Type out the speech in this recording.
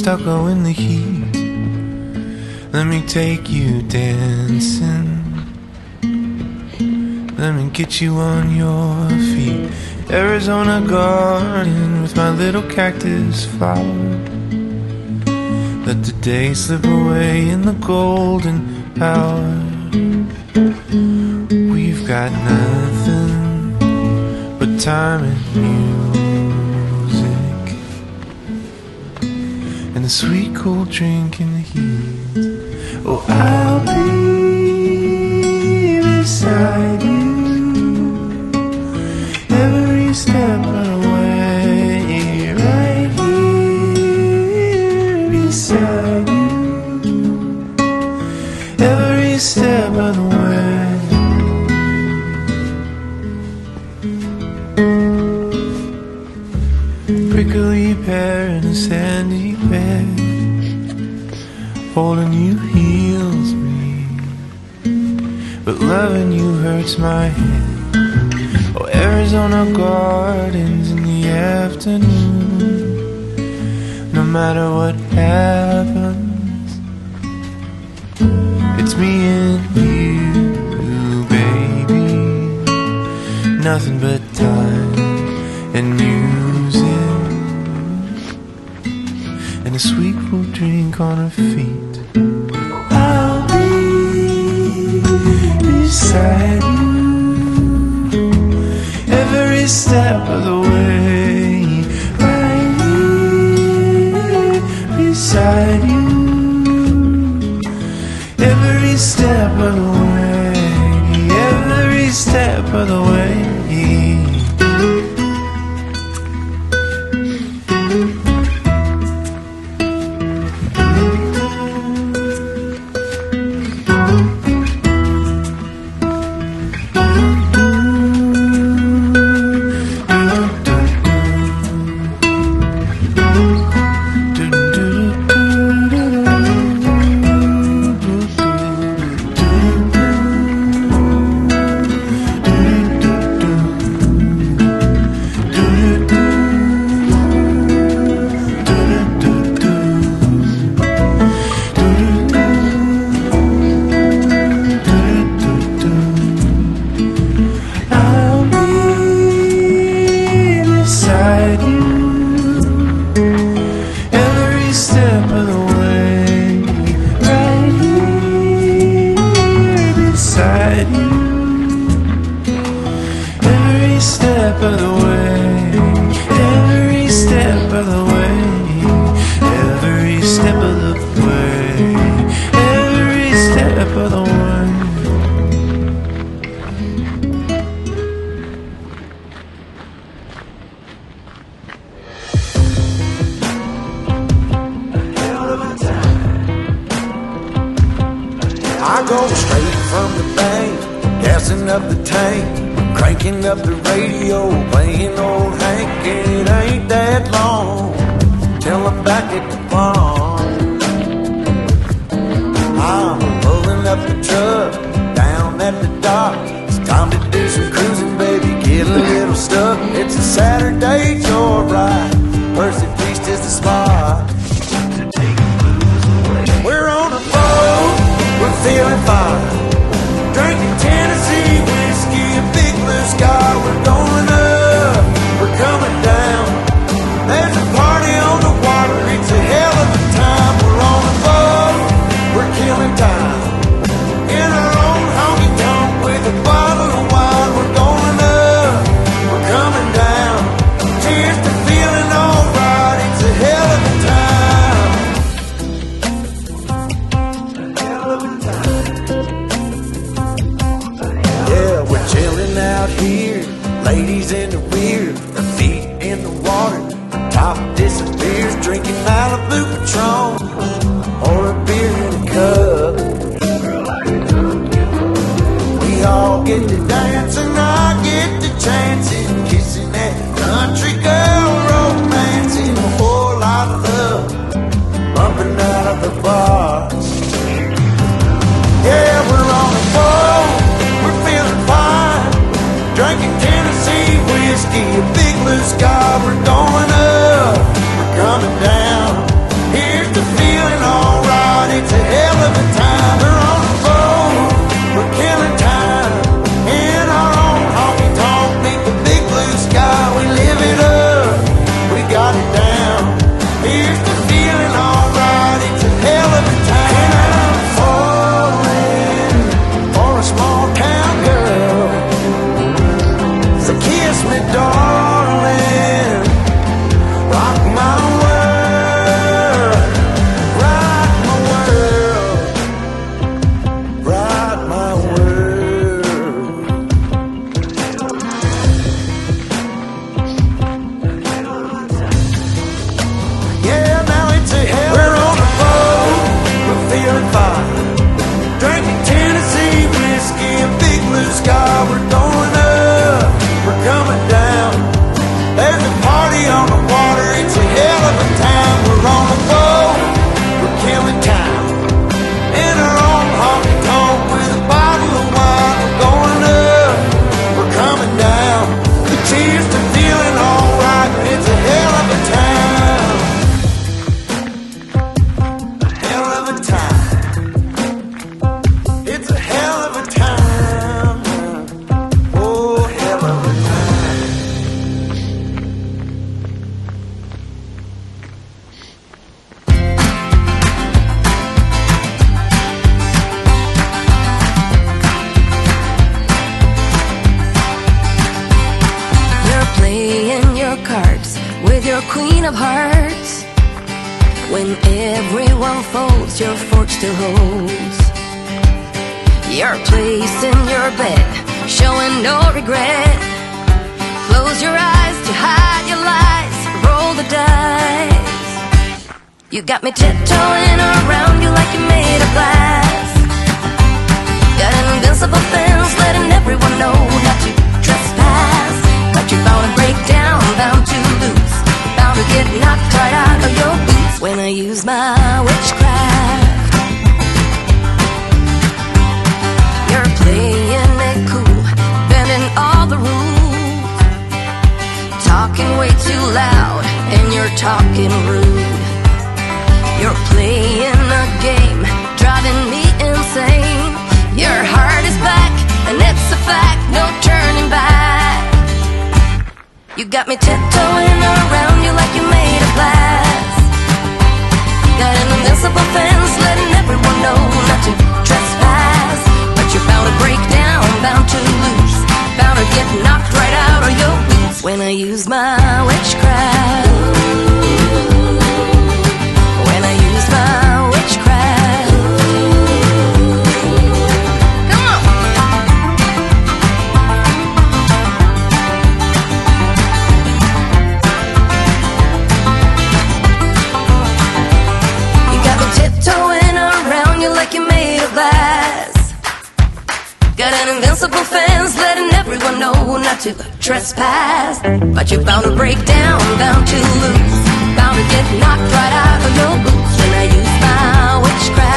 stucco in the heat. Let me take you dancing. Let me get you on your feet. Arizona garden with my little cactus flower. Let the day slip away in the golden hour. We've got nothing but time and music, and a sweet cold drink in the heat. Oh, I'll be beside you every step of the way, right here beside you every step of the way. Prickly pear in a sandy bed, holding you heals me, but loving you hurts my head. Oh, Arizona gardens in the afternoon. No matter what happens, it's me and you, baby. Nothing but time and music, and a sweet cool drink on her feet. I'll be beside you every step of the way, right here beside you every step of the way, every step of the way. I go straight from the bank, gassing up the tank, cranking up the radio, playing old Hank. It ain't that long till I'm back at the farm. I'm pulling up the truck down at the dock. It's time to do some cruising, baby, get a little stuck. It's a Saturday joyride, Percy Feast is the spot. We're on a boat, we're feeling fine, drinking Tennessee whiskey, a big blue sky. We're going up, we're coming down. There's a party on the water, it's a hell of a time. We're on a boat, we're killing time, in our own honky tonk with a bottle of wine. We're going up, we're coming down. Cheers to feeling alright, it's a hell of a time. Chilling out here, ladies in the rear, her feet in the water, her top disappears, drinking Malibu Patron or a beer in a cup. We all get to dance and I get to chancing, kissing that country girl, romancing, a whole lot of love bumping out of the bar. Yeah, we're on a boat, we're feeling fine, drinking Tennessee whiskey, a big blue sky. We're going up, we're coming down. Here queen of hearts. When everyone folds, your fork still holds your place in your bed, showing no regret. Close your eyes to hide your lies, roll the dice. You got me tiptoeing around you like you're made of glass. Got an invincible fence, letting everyone know not to trespass. But you're bound to break down, bound to lose, bound to get knocked right out of your boots when I use my witchcraft. You're playing it cool, bending all the rules, talking way too loud, and you're talking rude. You're playing a game, driving me insane. Your heart is back, and it's a fact, no turning back. You got me tiptoeing around you like you're made of glass. Got an invincible fence, letting everyone know not to trespass. But you're bound to break down, bound to lose, bound to get knocked right out of your boots when I use my witchcraft. When I use my witchcraft. Come on. You got me tiptoeing around you like you're made of glass. Got an invincible fence, letting everyone know not to trespass. But you're bound to break down, bound to lose, bound to get knocked right out of your boots when I use my witchcraft.